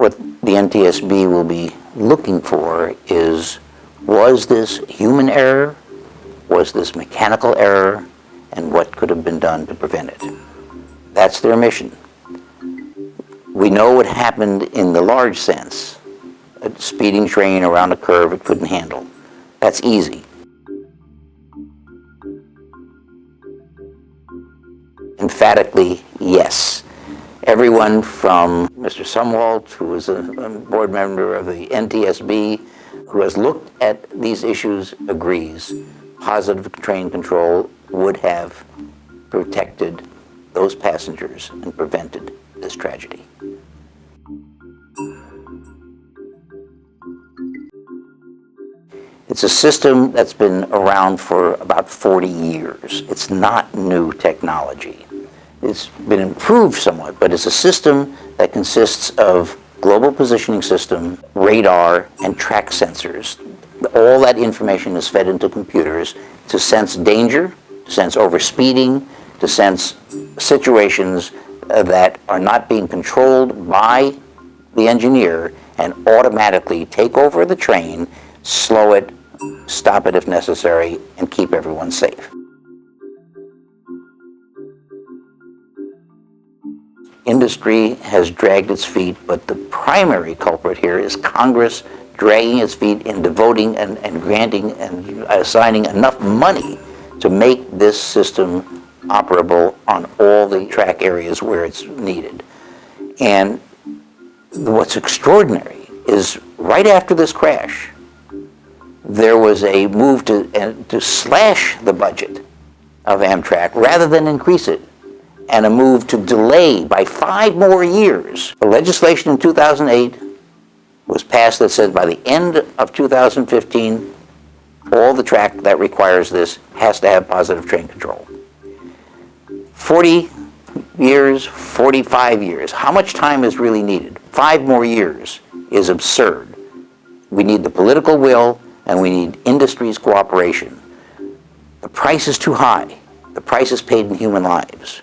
What the NTSB will be looking for is, was this human error? Was this mechanical error? And what could have been done to prevent it? That's their mission. We know what happened in the large sense. A speeding train around a curve it couldn't handle. That's easy. Emphatically, yes. Everyone from Mr. Sumwalt, who was a board member of the NTSB, who has looked at these issues, agrees positive train control would have protected those passengers and prevented this tragedy. It's a system that's been around for about 40 years. It's not new technology. It's been improved somewhat, but it's a system that consists of global positioning system, radar, and track sensors. All that information is fed into computers to sense danger, to sense overspeeding, to sense situations that are not being controlled by the engineer, and automatically take over the train, slow it, stop it if necessary, and keep everyone safe. Industry has dragged its feet, but the primary culprit here is Congress dragging its feet in devoting and granting and assigning enough money to make this system operable on all the track areas where it's needed. And what's extraordinary is right after this crash, there was a move to slash the budget of Amtrak rather than increase it, and a move to delay by 5 more years. The legislation in 2008 was passed that said by the end of 2015, all the track that requires this has to have positive train control. 40 years, 45 years, how much time is really needed? 5 more years is absurd. We need the political will, and we need industry's cooperation. The price is too high. The price is paid in human lives.